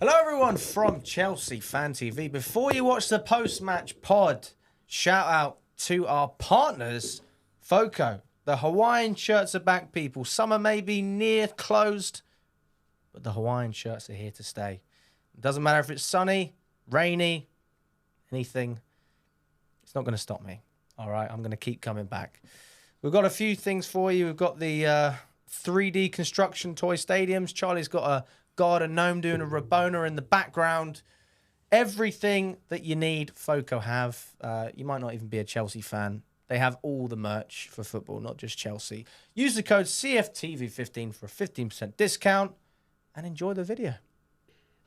Hello, everyone from Chelsea Fan TV. Before you watch the post-match pod, shout out to our partners, FOCO. The Hawaiian shirts are back, people. Summer may be near closed, but the Hawaiian shirts are here to stay. It doesn't matter if it's sunny, rainy, anything. It's not going to stop me. All right, I'm going to keep coming back. We've got a few things for you. We've got the 3D construction toy stadiums. Charlie's got a God, a gnome doing a Rabona in the background. Everything that you need, FOCO have. You might not even be a Chelsea fan. They have all the merch for football, not just Chelsea. Use the code cfctvyt15 for a 15% discount and enjoy the video.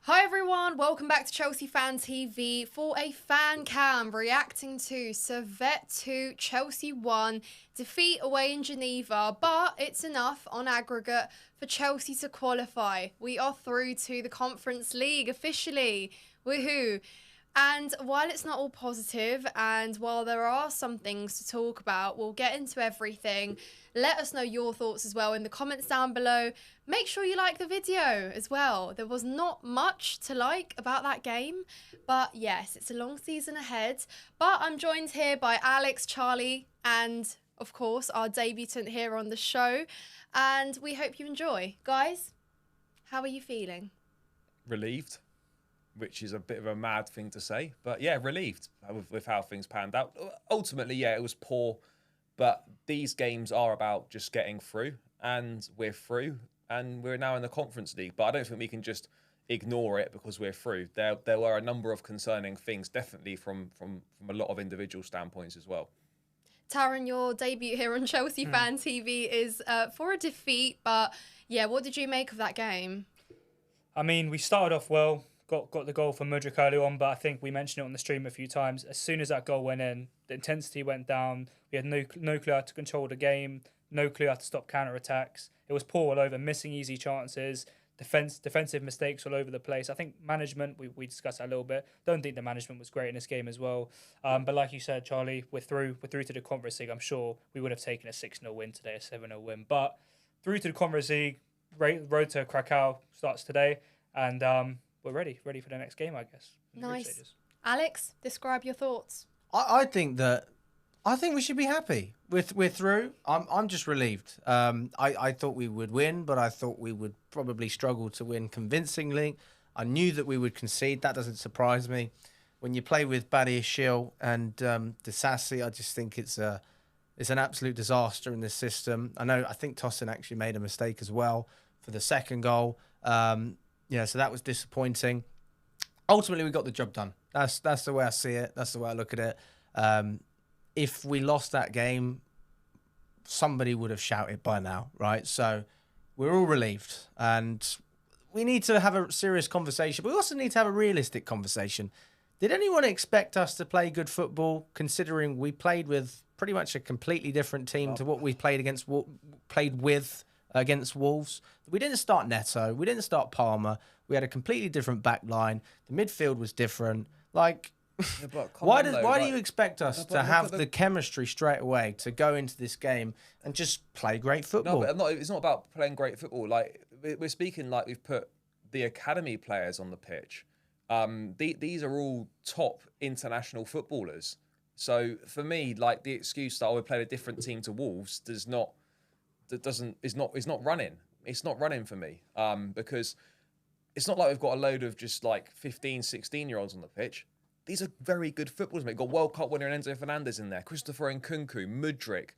Hi everyone, welcome back to Chelsea Fan TV for a fan cam reacting to Servette 2, Chelsea 1, defeat away in Geneva, but it's enough on aggregate for Chelsea to qualify. We are through to the Conference League officially, woohoo! And while it's not all positive and while there are some things to talk about, we'll get into everything. Let us know your thoughts as well in the comments down below. Make sure you like the video as well. There was not much to like about that game, but yes, it's a long season ahead. But I'm joined here by Alex, Charlie, and of course our debutant here on the show. And we hope you enjoy. Guys, how are you feeling? Relieved, which is a bit of a mad thing to say, but yeah, relieved with how things panned out. Ultimately, yeah, it was poor, but these games are about just getting through, and we're through, and we're now in the Conference League. But I don't think we can just ignore it because we're through. There were a number of concerning things, definitely from a lot of individual standpoints as well. Taron, your debut here on Chelsea Fan TV is for a defeat, but yeah, what did you make of that game? I mean, we started off well. Got the goal from Mudryk early on, but I think we mentioned it on the stream a few times. As soon as that goal went in, the intensity went down. We had no clue how to control the game, no clue how to stop counter-attacks. It was poor all over, missing easy chances, defensive mistakes all over the place. I think management, we discussed that a little bit. Don't think the management was great in this game as well. But like you said, Charlie, we're through to the Conference League. I'm sure we would have taken a 6-0 win today, a 7-0 win. But through to the Conference League, road to Krakow starts today, and we're ready for the next game, I guess. Nice. Alex, describe your thoughts. I think we should be happy. We're through. I'm just relieved. I thought we would win, but I thought we would probably struggle to win convincingly. I knew that we would concede. That doesn't surprise me. When you play with Badiashile and Disasi, I just think it's an absolute disaster in this system. I think Tosin actually made a mistake as well for the second goal. So that was disappointing. Ultimately, we got the job done. That's the way I see it. That's the way I look at it. If we lost that game, somebody would have shouted by now, right? So we're all relieved. And we need to have a serious conversation. But we also need to have a realistic conversation. Did anyone expect us to play good football, considering we played with pretty much a completely different team to what we played with against Wolves? We didn't start Neto. We didn't start Palmer. We had a completely different back line. The midfield was different. Like, yeah, why do you expect us to have the chemistry straight away to go into this game and just play great football? No, but it's not about playing great football. Like, we're speaking like we've put the academy players on the pitch. These are all top international footballers. So for me, like, the excuse that we played a different team to Wolves is not running. It's not running for me, because it's not like we've got a load of just like 15, 16-year-olds on the pitch. These are very good footballers, mate. We've got World Cup winner Enzo Fernandez in there, Christopher Nkunku, Mudryk.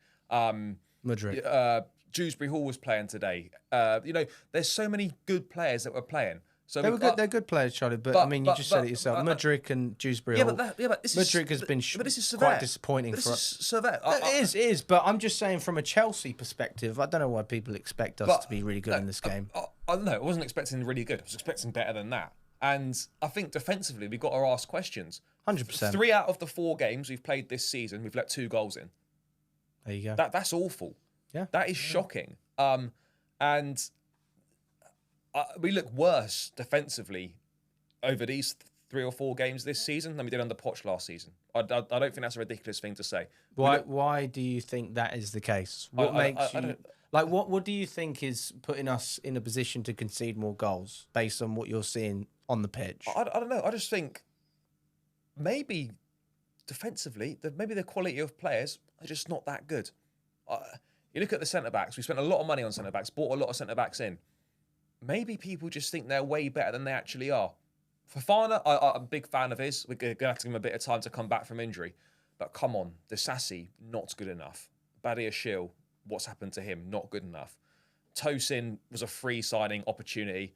Dewsbury Hall was playing today. There's so many good players that were playing. So they're good players, Charlie. But I mean, you just said it yourself. Mudryk and Dewsbury Hall. Mudryk has been quite disappointing for us. Servette. It is. But I'm just saying, from a Chelsea perspective, I don't know why people expect us to be really good in this game. I don't know. I wasn't expecting really good. I was expecting better than that. And I think defensively, we've got to ask questions. 100%. 3 out of the 4 games we've played this season, we've let 2 goals in. There you go. That's awful. Yeah. That is shocking. And we look worse defensively over these 3 or 4 games this season than we did under Poch last season. I don't think that's a ridiculous thing to say. Why do you think that is the case? What makes you... What do you think is putting us in a position to concede more goals based on what you're seeing on the pitch. I don't know. I just think maybe defensively, maybe the quality of players are just not that good. You look at the centre-backs. We spent a lot of money on centre-backs, bought a lot of centre-backs in. Maybe people just think they're way better than they actually are. Fofana, I'm a big fan of his. We're going to have to give him a bit of time to come back from injury. But come on, Disasi, not good enough. Badiashile, what's happened to him? Not good enough. Tosin was a free signing opportunity.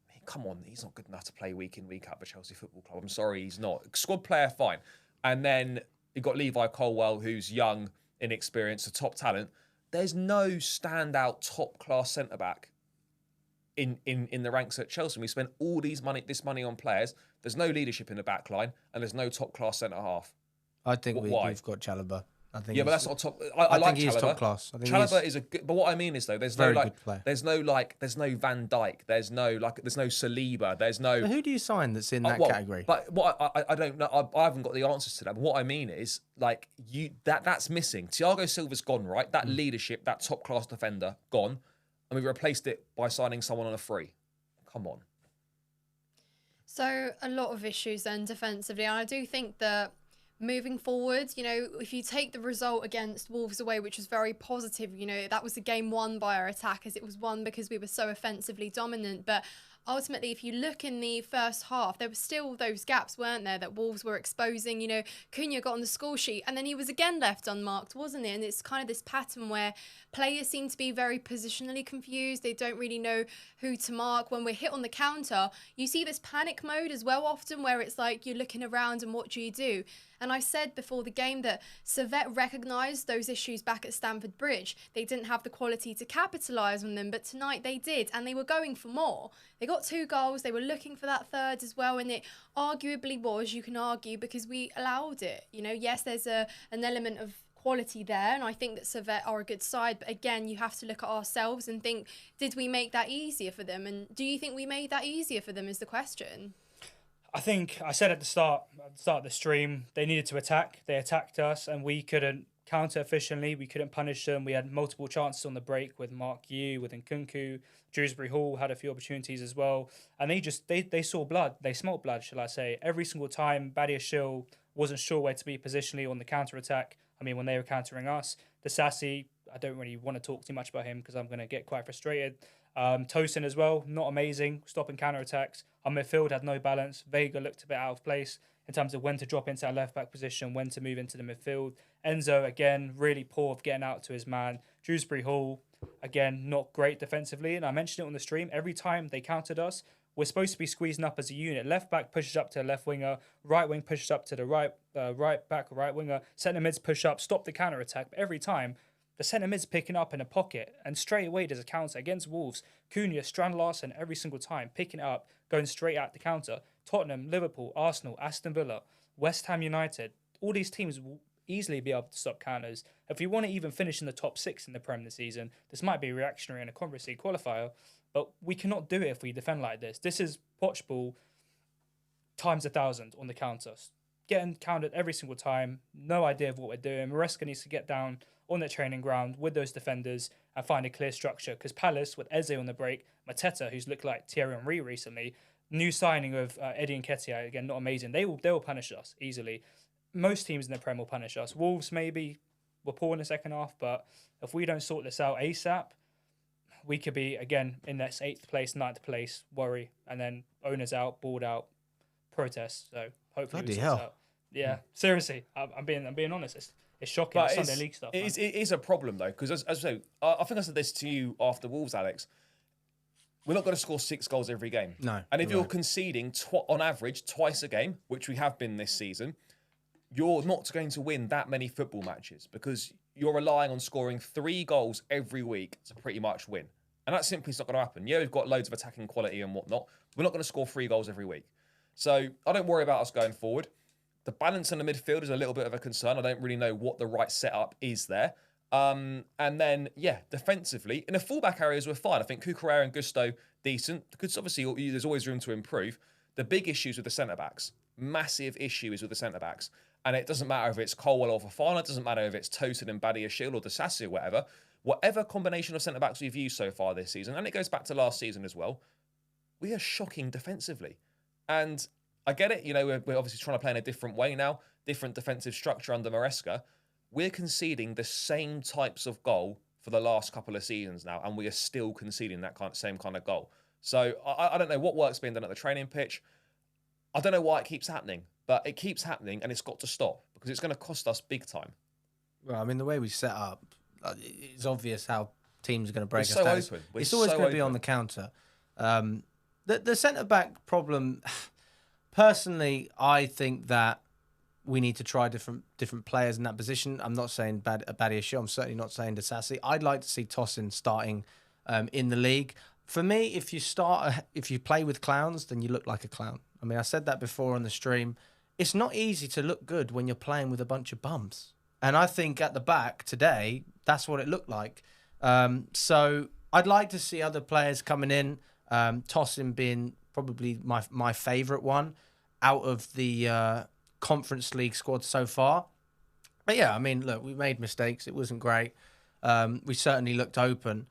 I mean, come on, he's not good enough to play week in, week out for Chelsea Football Club. I'm sorry, he's not. Squad player, fine. And then you've got Levi Colwell, who's young, inexperienced, a top talent. There's no standout top-class centre-back in the ranks at Chelsea. We spent all this money on players. There's no leadership in the back line, and there's no top-class centre-half. I think we've got Chalobah. I think but that's not top. I like think he's Chalobah. top class. Chalobah is a good. But what I mean is though, there's no Van Dijk. There's no Saliba. There's no. But who do you sign that's in that category? But what I don't know. I haven't got the answers to that. But what I mean is that's missing. Thiago Silva's gone, right? That leadership, that top class defender, gone, and we replaced it by signing someone on a free. Come on. So a lot of issues then defensively, and I do think that moving forward, if you take the result against Wolves away, which was very positive, that was a game won by our attackers. It was won because we were so offensively dominant. But ultimately, if you look in the first half, there were still those gaps, weren't there, that Wolves were exposing. Cunha got on the score sheet and then he was again left unmarked, wasn't it? And it's kind of this pattern where players seem to be very positionally confused. They don't really know who to mark. When we're hit on the counter, you see this panic mode as well often where it's like you're looking around and what do you do? And I said before the game that Servette recognised those issues back at Stamford Bridge. They didn't have the quality to capitalise on them, but tonight they did, and they were going for more. They got 2 goals. They were looking for that third as well, and it arguably was, you can argue, because we allowed it. Yes, there's an element of quality there, and I think that Servette are a good side, but again, you have to look at ourselves and think, did we make that easier for them? And do you think we made that easier for them is the question. I think I said at the start of the stream, they needed to attack. They attacked us and we couldn't counter efficiently. We couldn't punish them. We had multiple chances on the break with Mark Yu, with Nkunku. Dewsbury Hall had a few opportunities as well. And they saw blood. They smelt blood, shall I say. Every single time Badiashile wasn't sure where to be positionally on the counter-attack. I mean, when they were countering us. Disasi, I don't really want to talk too much about him because I'm going to get quite frustrated. Tosin as well, not amazing, stopping counter-attacks. Our midfield had no balance. Vega looked a bit out of place in terms of when to drop into our left-back position, when to move into the midfield. Enzo, again, really poor of getting out to his man. Dewsbury Hall, again, not great defensively. And I mentioned it on the stream, every time they countered us, we're supposed to be squeezing up as a unit. Left-back pushes up to the left winger, right wing pushes up to the right back or right winger, centre mids push up, stop the counter-attack. But every time, the centre mid's picking up in a pocket, and straight away there's a counter against Wolves. Cunha, Strand Larsen every single time, picking it up, going straight at the counter. Tottenham, Liverpool, Arsenal, Aston Villa, West Ham United, all these teams will easily be able to stop counters. If we want to even finish in the top 6 in the Prem this season, this might be reactionary in a Conference League qualifier, but we cannot do it if we defend like this. This is Poch ball times 1,000 on the counters. Getting countered every single time, no idea of what we're doing. Maresca needs to get down on the training ground with those defenders and find a clear structure. Because Palace, with Eze on the break, Mateta, who's looked like Thierry Henry recently, new signing of Eddie Nketiah, again, not amazing. They will punish us easily. Most teams in the Prem will punish us. Wolves maybe were poor in the second half, but if we don't sort this out ASAP, we could be, again, in that 8th place, 9th place, worry, and then owners out, board out, protests. So hopefully we sort this out. Yeah, seriously, I'm being honest. It's shocking. But Sunday League stuff. It is a problem though, because as I say, I think I said this to you after Wolves, Alex. We're not going to score 6 goals every game. No. And if you're conceding on average twice a game, which we have been this season, you're not going to win that many football matches because you're relying on scoring 3 goals every week to pretty much win. And that simply is not going to happen. Yeah, we've got loads of attacking quality and whatnot. We're not going to score 3 goals every week. So I don't worry about us going forward. The balance in the midfield is a little bit of a concern. I don't really know what the right setup is there. And then, defensively, in the fullback areas, we're fine. I think Cucurella and Gusto, decent. Because obviously, there's always room to improve. The big issues with the centre-backs. Massive issues with the centre-backs. And it doesn't matter if it's Colwell or Fofana. It doesn't matter if it's Tosin and Badiashile or Disasi or whatever. Whatever combination of centre-backs we've used so far this season, and it goes back to last season as well, we are shocking defensively. And I get it. We're obviously trying to play in a different way now, different defensive structure under Maresca. We're conceding the same types of goal for the last couple of seasons now, and we are still conceding that same kind of goal. So I don't know what work's being done at the training pitch. I don't know why it keeps happening, but it keeps happening, and it's got to stop because it's going to cost us big time. Well, I mean, the way we set up, it's obvious how teams are going to break us so down. open. It's always going to be on the counter. The centre-back problem, personally, I think that we need to try different players in that position. I'm not saying Badiashile. I'm certainly not saying Disasi. I'd like to see Tosin starting in the league. For me, if you play with clowns, then you look like a clown. I mean, I said that before on the stream. It's not easy to look good when you're playing with a bunch of bums. And I think at the back today, that's what it looked like. So I'd like to see other players coming in. Tosin being probably my favourite one out of the Conference League squad so far. But yeah, I mean, look, we made mistakes. It wasn't great. We certainly looked open.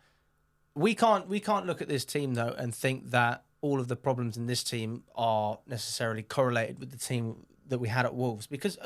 We can't look at this team though and think that all of the problems in this team are necessarily correlated with the team that we had at Wolves, because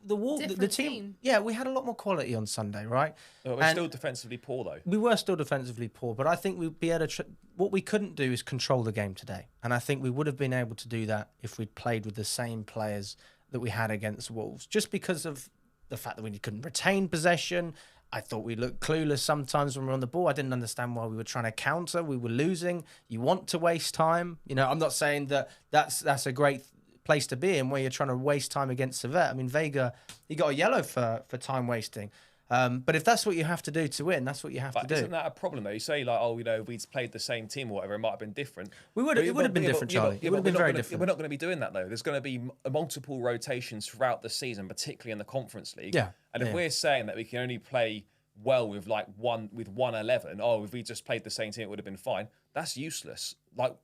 the team, yeah, we had a lot more quality on Sunday, right? Well, we're still defensively poor though. We were still defensively poor, but I think we'd be able to. What we couldn't do is control the game today, and I think we would have been able to do that if we'd played with the same players that we had against Wolves, just because of the fact that we couldn't retain possession. I thought we looked clueless sometimes when we were on the ball. I didn't understand why we were trying to counter. We were losing. You want to waste time. I'm not saying that that's a great place to be in where you're trying to waste time against Servette. I mean, Vega, he got a yellow for time wasting. But if that's what you have to do to win, that's what you have to do. Isn't that a problem though? You say like, if we'd played the same team or whatever, it might have been different. It would have been different, Charlie. It would have been very different. We're not going to be doing that though. There's going to be multiple rotations throughout the season, particularly in the Conference League. Yeah. And if we're saying that we can only play well with one 11, if we just played the same team, it would have been fine. That's useless. Like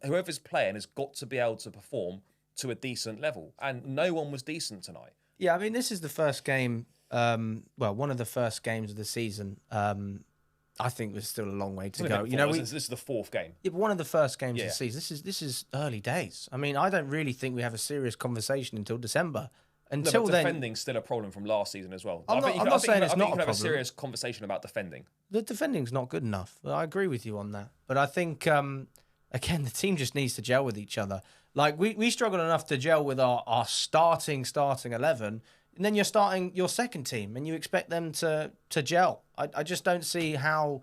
whoever's playing has got to be able to perform to a decent level, and no one was decent tonight. Yeah, I mean, this is the first game. One of the first games of the season. I think there's still a long way to go. This is the fourth game. Yeah, but one of the first games of the season. This is early days. I mean, I don't really think we have a serious conversation until December. Until then, defending's still a problem from last season as well. I'm not saying it's not a problem. Have a serious conversation about defending. The defending's not good enough. I agree with you on that. But I think, again, the team just needs to gel with each other. Like, we struggled enough to gel with our starting 11, and then you're starting your second team, and you expect them to gel. I just don't see how,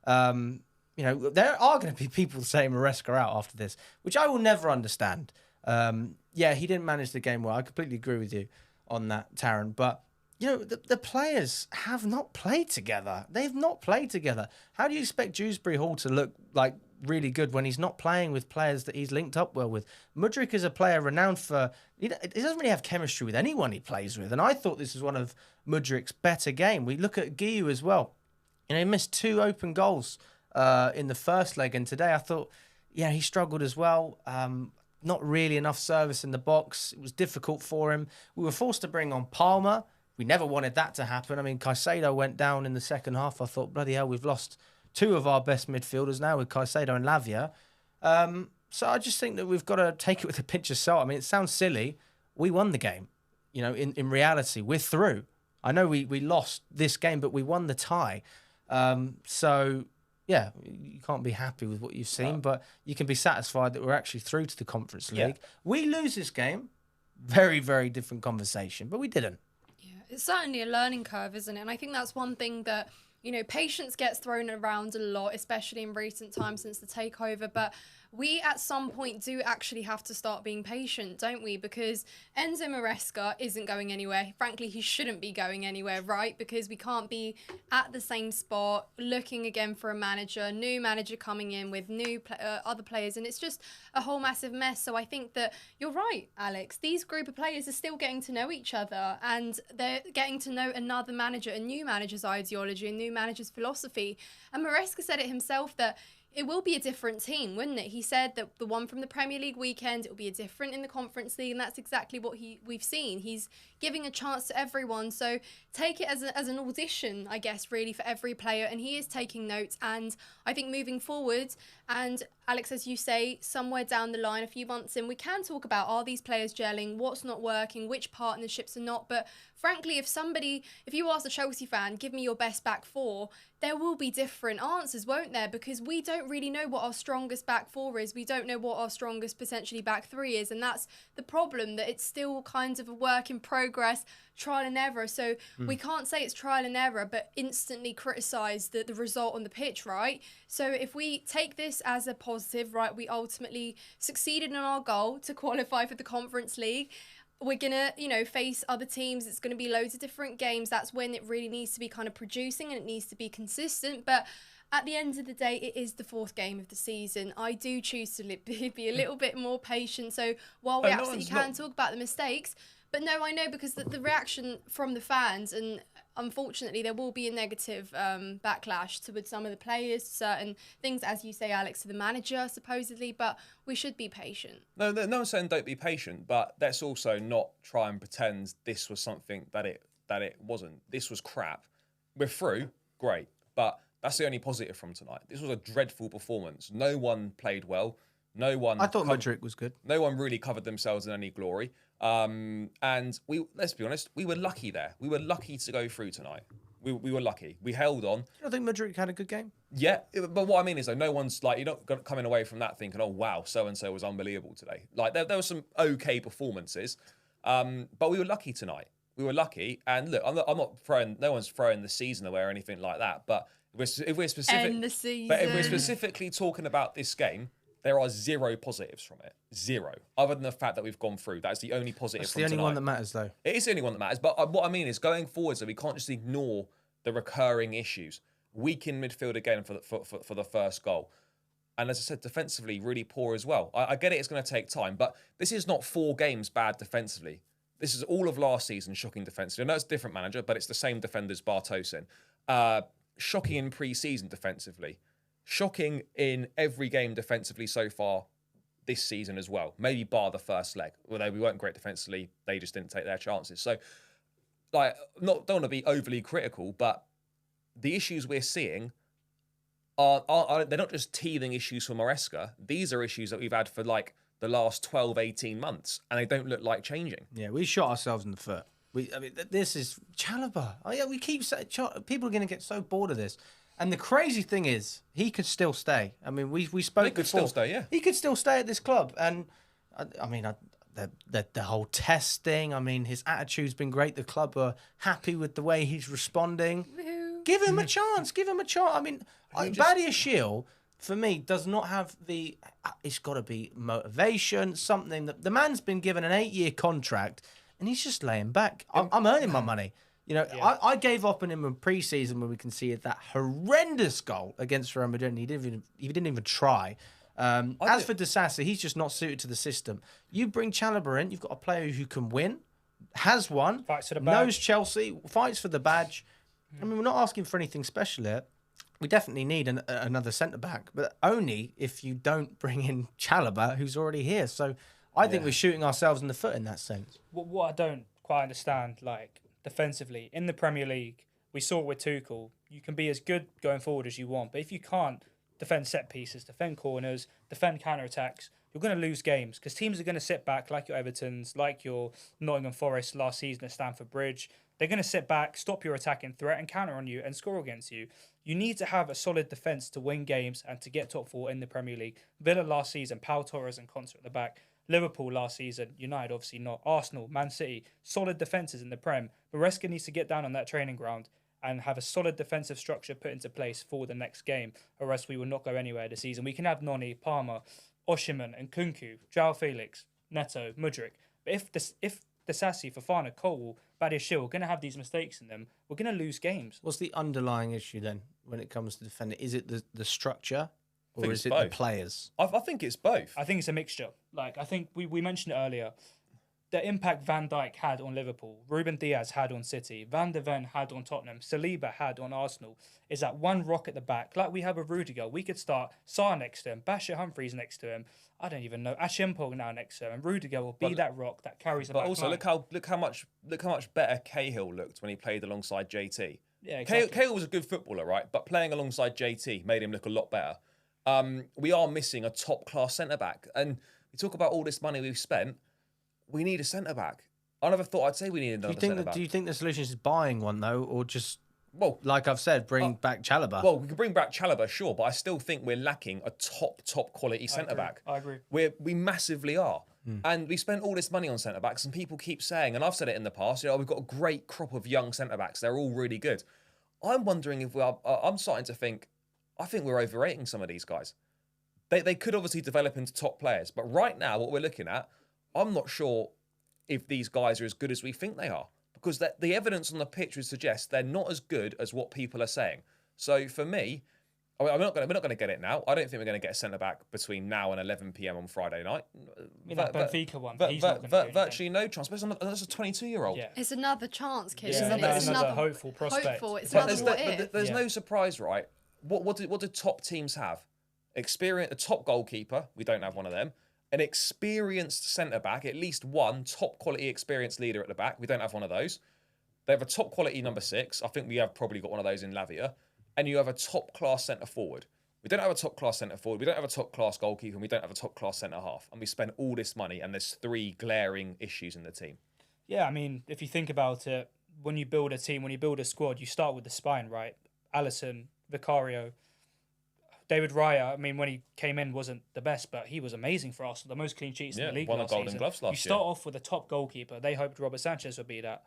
there are going to be people saying Maresca out after this, which I will never understand. Yeah, he didn't manage the game well. I completely agree with you on that, Taron. But, the players have not played together. They've not played together. How do you expect Dewsbury Hall to look like really good when he's not playing with players that he's linked up well with? Mudryk is a player renowned for... He doesn't really have chemistry with anyone he plays with. And I thought this was one of Mudryk's better game. We look at Guiu as well. He missed 2 open goals in the first leg. And today I thought, he struggled as well. Not really enough service in the box. It was difficult for him. We were forced to bring on Palmer. We never wanted that to happen. I mean, Caicedo went down in the second half. I thought, bloody hell, we've lost 2 of our best midfielders now with Caicedo and Lavia. So I just think that we've got to take it with a pinch of salt. I mean, it sounds silly. We won the game. In reality, we're through. I know we lost this game, but we won the tie. So... yeah, you can't be happy with what you've seen, but you can be satisfied that we're actually through to the Conference League. Yeah. We lose this game, very, very different conversation, but we didn't. Yeah, it's certainly a learning curve, isn't it? And I think that's one thing that, patience gets thrown around a lot, especially in recent times since the takeover, but we at some point do actually have to start being patient, don't we? Because Enzo Maresca isn't going anywhere. Frankly, he shouldn't be going anywhere, right? Because we can't be at the same spot, looking again for a manager, new manager coming in with new other players, and it's just a whole massive mess. So I think that you're right, Alex. These group of players are still getting to know each other, and they're getting to know another manager, a new manager's ideology, a new manager's philosophy. And Maresca said it himself that it will be a different team, wouldn't it? He said that the one from the Premier League weekend, it will be a different in the Conference League, and that's exactly what we've seen. He's giving a chance to everyone, so take it as an audition, I guess, really, for every player, and he is taking notes. And I think moving forward, And Alex, as you say, somewhere down the line, a few months in, we can talk about, are these players gelling, what's not working, which partnerships are not. But frankly, if you ask a Chelsea fan, give me your best back four, there will be different answers, won't there? Because we don't really know what our strongest back four is. We don't know what our strongest potentially back three is. And that's the problem, that it's still kind of a work in progress, trial and error. So we can't say it's trial and error, but instantly criticise the result on the pitch, right? So if we take this as a positive, right, we ultimately succeeded in our goal to qualify for the Conference League. We're going to, face other teams. It's going to be loads of different games. That's when it really needs to be kind of producing and it needs to be consistent. But at the end of the day, it is the fourth game of the season. I do choose to be a little bit more patient. So while we absolutely can talk about the mistakes, but no, I know, because the reaction from the fans, and unfortunately there will be a negative backlash towards some of the players, certain things, as you say, Alex, to the manager, supposedly, but we should be patient. No one's saying don't be patient, but let's also not try and pretend this was something that it wasn't. This was crap. We're through, great, but that's the only positive from tonight. This was a dreadful performance. No one played well. I thought Mudryk was good. No one really covered themselves in any glory. And let's be honest, we were lucky there. We were lucky to go through tonight. We were lucky. We held on. I think Mudryk had a good game. Yeah, but what I mean is, though, no one's like, you're not coming away from that thinking, oh wow, so and so was unbelievable today. Like there were some okay performances, but we were lucky tonight. We were lucky, and look, I'm not throwing. No one's throwing the season away or anything like that. But if we're specifically talking about this game, there are zero positives from it. Zero. Other than the fact that we've gone through. That's the only positive That's from the only tonight. one that matters, though. It is the only one that matters. But what I mean is, going forward, so we can't just ignore the recurring issues. Weak in midfield again for the first goal. And as I said, defensively, really poor as well. I get it, it's going to take time. But this is not 4 games bad defensively. This is all of last season shocking defensively. I know it's a different manager, but it's the same defenders, Bartosin. Shocking in pre-season defensively. Shocking in every game defensively so far this season as well. Maybe bar the first leg. Although we weren't great defensively, they just didn't take their chances. So, don't want to be overly critical, but the issues we're seeing are they're not just teething issues for Maresca. These are issues that we've had for the last 12, 18 months, and they don't look like changing. Yeah, we shot ourselves in the foot. This is Chalobah. Oh yeah, we keep saying people are going to get so bored of this. And the crazy thing is, he could still stay. I mean, we spoke he could before. Still stay, yeah. He could still stay at this club. And, the whole testing, his attitude's been great. The club are happy with the way he's responding. Woo-hoo. Give him a chance. Give him a chance. Badiashile, for me, does not have the... It's got to be motivation, something that... The man's been given an 8-year contract, and he's just laying back. I'm earning my money. I gave up on him in pre-season when we conceded that horrendous goal against Real Madrid. And he didn't even try. As for Disasi, he's just not suited to the system. You bring Chalobah in, you've got a player who can win, has won, fights for the badge, knows Chelsea, fights for the badge. We're not asking for anything special here. We definitely need another centre back, but only if you don't bring in Chalobah, who's already here. So I think we're shooting ourselves in the foot in that sense. What I don't quite understand, defensively in the Premier League, we saw it with Tuchel. You can be as good going forward as you want, but if you can't defend set pieces, defend corners, defend counter-attacks, you're going to lose games because teams are going to sit back like your Evertons, like your Nottingham Forest last season at Stamford Bridge. They're going to sit back, stop your attacking threat and counter on you and score against you. You need to have a solid defence to win games and to get top 4 in the Premier League. Villa last season, Pau Torres and Concert at the back. Liverpool last season, United obviously not, Arsenal, Man City, solid defences in the Prem. Maresca needs to get down on that training ground and have a solid defensive structure put into place for the next game, or else we will not go anywhere this season. We can have Noni, Palmer, Oshiman and Kunku, João Felix, Neto, Mudryk. But if Disasi, Fofana, Cole, Badiashile are going to have these mistakes in them, we're going to lose games. What's the underlying issue then when it comes to defending? Is it the structure? Or is it both. The players? I think it's both. I think it's a mixture. I think we mentioned it earlier. The impact Van Dijk had on Liverpool, Ruben Diaz had on City, Van de Ven had on Tottenham, Saliba had on Arsenal, is that one rock at the back. Like we have with Rudiger, we could start Sarr next to him, Bashir Humphreys next to him. I don't even know. Ashempong now next to him. And Rudiger will be that rock that carries the back line. But also, look how much better Cahill looked when he played alongside JT. Yeah, exactly. Cahill was a good footballer, right? But playing alongside JT made him look a lot better. We are missing a top-class centre-back. And we talk about all this money we've spent. We need a centre-back. I never thought I'd say we needed another centre-back. Do you think the solution is buying one, though, or just, well, like I've said, bring back Chalobah? Well, we can bring back Chalobah, sure, but I still think we're lacking a top quality centre-back. I agree. We massively are. And we spent all this money on centre-backs, and people keep saying, and I've said it in the past, we've got a great crop of young centre-backs. They're all really good. I'm wondering if we are... I'm starting to think, I think we're overrating some of these guys. They could obviously develop into top players, but right now, what we're looking at, I'm not sure if these guys are as good as we think they are, because the evidence on the pitch would suggest they're not as good as what people are saying. So for me... we're not going to get it now. I don't think we're going to get a centre-back between now and 11 p.m. on Friday night. That Benfica one. Virtually no chance. But that's a 22-year-old. Yeah. It's another chance, kid. Yeah, Isn't it? It's another hopeful prospect. Hopeful. It's But another what if. there's no surprise, right? What do top teams have? A top goalkeeper. We don't have one of them. An experienced centre-back, at least one top quality experienced leader at the back. We don't have one of those. They have a top quality number 6. I think we have probably got one of those in Lavia. And you have a top-class centre-forward. We don't have a top-class centre-forward. We don't have a top-class goalkeeper. And we don't have a top-class centre-half. And we spend all this money, and there's 3 glaring issues in the team. Yeah, I mean, if you think about it, when you build a team, when you build a squad, you start with the spine, right? Alisson, Vicario, David Raya. I mean, when he came in, wasn't the best, but he was amazing for us. The most clean sheets in the league won the last Golden season. Gloves last You start off with a top goalkeeper. They hoped Robert Sanchez would be that.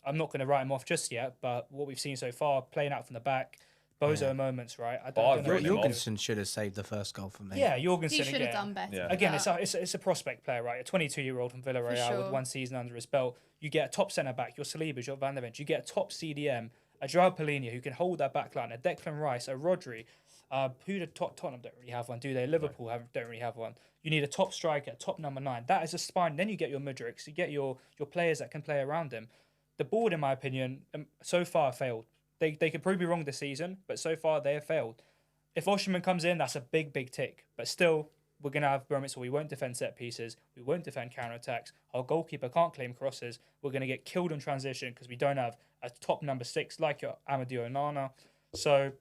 I'm not going to write him off just yet, but what we've seen so far, playing out from the back, bozo moments, right? I don't know. Jorgensen should have saved the first goal for me. Yeah, Jorgensen He should have again. done better. Yeah. Again, it's a prospect player, right? A 22-year-old from Villarreal sure. with 1 season under his belt. You get a top centre-back, your Salibas, your Van der Ven. You get a top CDM, a Joao Polina who can hold that back line, a Declan Rice, a Rodri. Who the Tottenham don't really have one, do they? Liverpool don't really have one. You need a top striker, a top number 9. That is a spine. Then you get your Mudryks, you get your players that can play around him. The board, in my opinion, so far failed. They could prove me wrong this season, but so far they have failed. If Osimhen comes in, that's a big tick. But still, we're going to have moments where we won't defend set pieces, we won't defend counter-attacks, our goalkeeper can't claim crosses, we're going to get killed in transition because we don't have a top number 6 like your Amadou Onana. So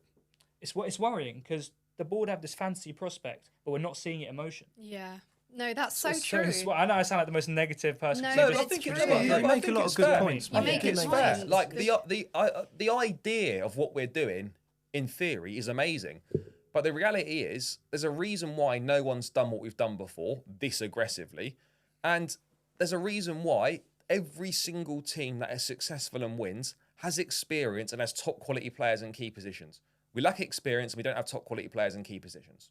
it's worrying because the board have this fancy prospect, but we're not seeing it in motion. Yeah. No, that's so true. I know I sound like the most negative person. No, No, but I it's think true. You make a lot of good points. You mate. make You it make fair. sense. Like the idea of what we're doing in theory is amazing, but the reality is there's a reason why no one's done what we've done before this aggressively, and there's a reason why every single team that is successful and wins has experience and has top quality players in key positions. We lack experience and we don't have top quality players in key positions.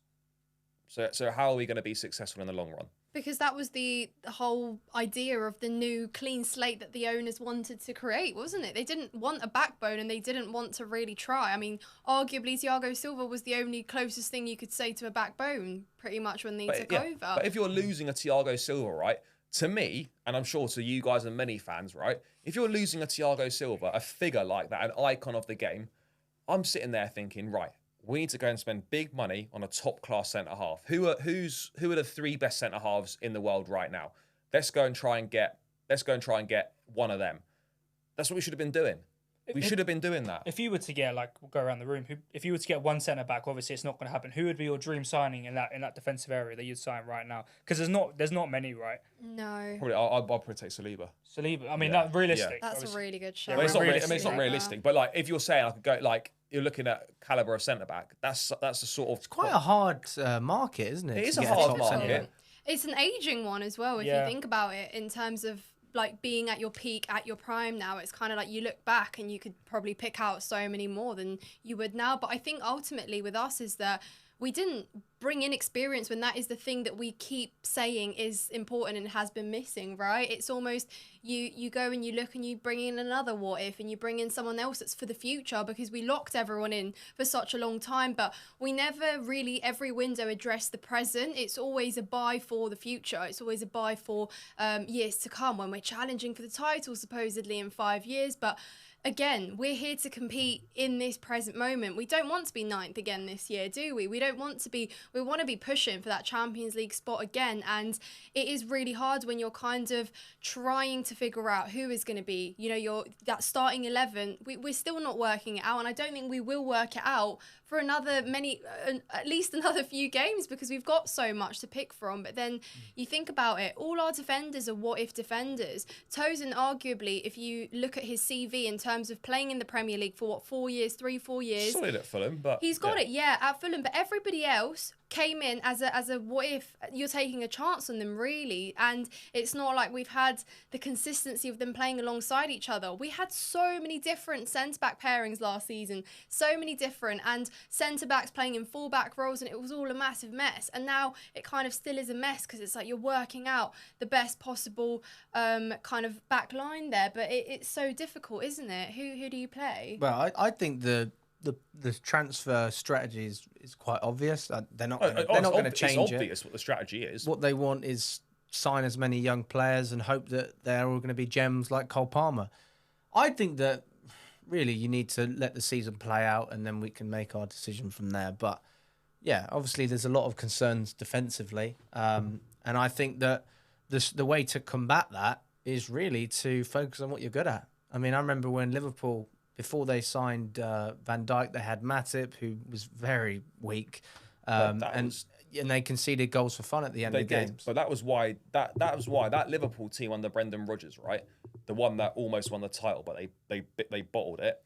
So how are we going to be successful in the long run? Because that was the whole idea of the new clean slate that the owners wanted to create, wasn't it? They didn't want a backbone and they didn't want to really try. I mean, arguably, Thiago Silva was the only closest thing you could say to a backbone pretty much when they took over. But if you're losing a Thiago Silva, right, to me, and I'm sure to you guys and many fans, right, if you're losing a Thiago Silva, a figure like that, an icon of the game, I'm sitting there thinking, right, we need to go and spend big money on a top-class centre-half. Who are the 3 best centre-halves in the world right now? Let's go and try and get one of them. That's what we should have been doing. We should have been doing that. If you were to get, like, we'll go around the room, if you were to get one centre-back, obviously it's not going to happen. Who would be your dream signing in that defensive area that you'd sign right now? Because there's not many, right? No. Probably, I'll probably take Saliba. Saliba, I mean, Yeah. that's realistic. That's obviously. a really good show. Well, it's not Realistic. realistic, but like if you're saying I could go, like you're looking at caliber of centre back, that's a sort of Quite a hard market, isn't it? It is to a get hard top market. centre? It's an aging one as well, if Yeah. you think about it, in terms of like being at your peak, at your prime now. It's kind of like you look back and you could probably pick out so many more than you would now. But I think ultimately with us is that we didn't bring in experience when that is the thing that we keep saying is important and has been missing, right? It's almost you go and you look and you bring in another what if and you bring in someone else that's for the future because we locked everyone in for such a long time, but we never really every window addressed the present. It's always a buy for the future. It's always a buy for years to come when we're challenging for the title supposedly in 5 years, but again, we're here to compete in this present moment. We don't want to be 9th again this year, do we? We don't want to be, we want to be pushing for that Champions League spot again. And it is really hard when you're kind of trying to figure out who is going to be, that starting 11. We're still not working it out. And I don't think we will work it out for another at least another few games, because we've got so much to pick from. But then you think about it, all our defenders are what-if defenders. Tosin, arguably, if you look at his CV in terms of playing in the Premier League for what, 4 years, 4 years. Solid at Fulham, but he's got it, at Fulham. But everybody else came in as a what if. You're taking a chance on them, really, and it's not like we've had the consistency of them playing alongside each other. We had so many different centre-back pairings last season, so many different, and centre-backs playing in full-back roles, and it was all a massive mess. And now it kind of still is a mess, because it's like you're working out the best possible kind of back line there, but it's so difficult, isn't it? Who do you play? Well, I think the transfer strategy is quite obvious. They're not going to change it. It's obvious what the strategy is. What they want is sign as many young players and hope that they're all going to be gems like Cole Palmer. I think that really you need to let the season play out and then we can make our decision from there. But yeah, obviously there's a lot of concerns defensively, and I think that the way to combat that is really to focus on what you're good at. I mean, I remember when Liverpool, before they signed Van Dijk, they had Matip, who was very weak, and they conceded goals for fun at the end of the games. But that was why that Liverpool team under Brendan Rodgers, right, the one that almost won the title, but they bottled it.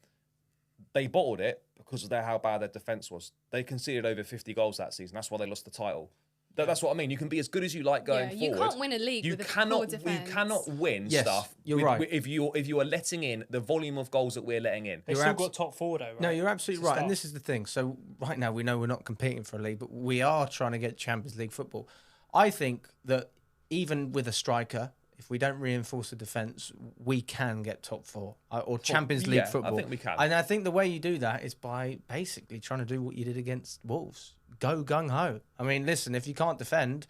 They bottled it because of how bad their defense was. They conceded over 50 goals that season. That's why they lost the title. That's what I mean. You can be as good as you like going forward. You can't win a league with a poor defense. You cannot win stuff if you are letting in the volume of goals that we're letting in. They've still got top four, though, right? No, you're absolutely right. And this is the thing. So right now we know we're not competing for a league, but we are trying to get Champions League football. I think that even with a striker, if we don't reinforce the defence, we can get top four or Champions League football. I think we can. And I think the way you do that is by basically trying to do what you did against Wolves. Go gung-ho. I mean, listen, if you can't defend,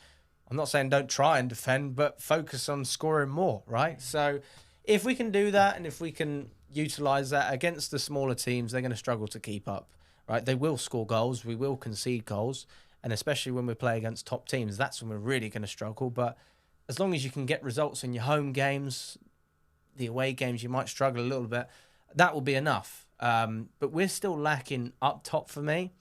I'm not saying don't try and defend, but focus on scoring more, right? So if we can do that and if we can utilise that against the smaller teams, they're going to struggle to keep up, right? They will score goals. We will concede goals. And especially when we play against top teams, that's when we're really going to struggle. But as long as you can get results in your home games, the away games, you might struggle a little bit. That will be enough. But we're still lacking up top for me.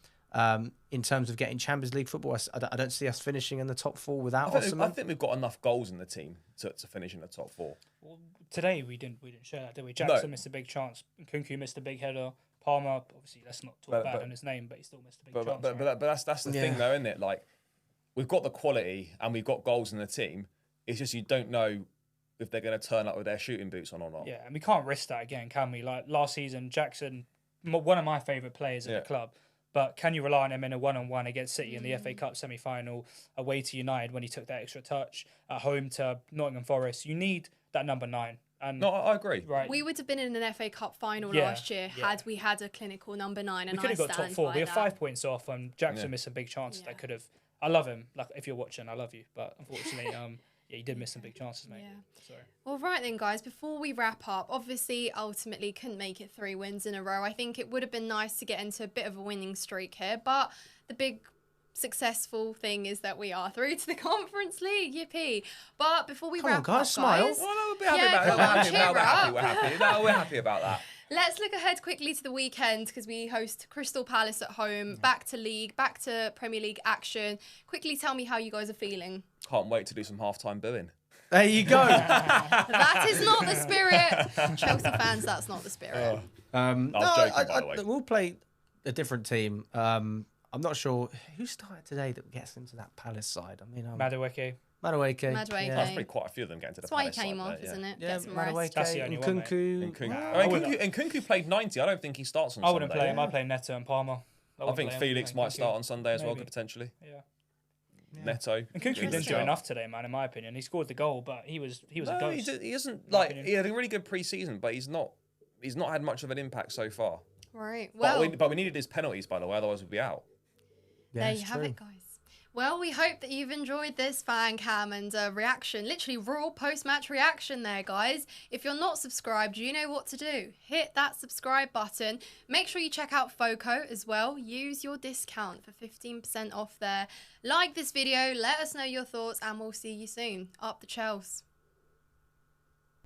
In terms of getting Champions League football, I don't see us finishing in the top four without Osimhen. I think we've got enough goals in the team to finish in the top four. Well, today we didn't share that, did we? Jackson missed a big chance. Nkunku missed a big header. Palmer, obviously, let's not talk bad on his name, but he still missed a big chance. But that's the thing, though, isn't it? Like, we've got the quality and we've got goals in the team. It's just you don't know if they're going to turn up with their shooting boots on or not. Yeah, and we can't risk that again, can we? Like last season, Jackson, one of my favourite players at the club. But can you rely on him in a one-on-one against City in the FA Cup semi-final, away to United when he took that extra touch, at home to Nottingham Forest? You need that number 9. And no, I agree. Right. We would have been in an FA Cup final last year had we had a clinical number 9. And we could have got top 4. We have 5 points off, and Jackson missed some big chances that could have. I love him. Like, if you're watching, I love you. But unfortunately, he did miss some big chances, mate. Yeah. Sorry. Well, right then, guys, before we wrap up, obviously, ultimately couldn't make it 3 wins in a row. I think it would have been nice to get into a bit of a winning streak here, but the big successful thing is that we are through to the Conference League. Yippee. But before we wrap up, guys, smile. Well, no, we're happy about that. We're happy about that. Let's look ahead quickly to the weekend because we host Crystal Palace at home. Back to league, back to Premier League action. Quickly tell me how you guys are feeling. Can't wait to do some halftime booing. There you go. That is not the spirit. Chelsea fans, that's not the spirit. I was joking, by the way. We'll play a different team. I'm not sure who started today that gets into that Palace side. I mean, Madueke. Yeah. That's pretty quite a few of them getting to the Palace side. That's why he came off, isn't it? Yeah, Get some rest. That's the only one, mate. Nkunku played 90. I don't think he starts on Sunday. I wouldn't play him. I'd play Neto and Palmer. I think Felix might start on Sunday as well, potentially. Yeah. Neto. Nkunku didn't do enough today, man, in my opinion. He scored the goal, but he was a ghost. He isn't like he had a really good pre-season, but he's not had much of an impact so far. Right. Well, but we needed his penalties, by the way, otherwise we'd be out. There you have it, guys. Well, we hope that you've enjoyed this fan cam and reaction, literally raw post-match reaction there, guys. If you're not subscribed, you know what to do. Hit that subscribe button. Make sure you check out FOCO as well. Use your discount for 15% off there. Like this video, let us know your thoughts, and we'll see you soon. Up the Chels.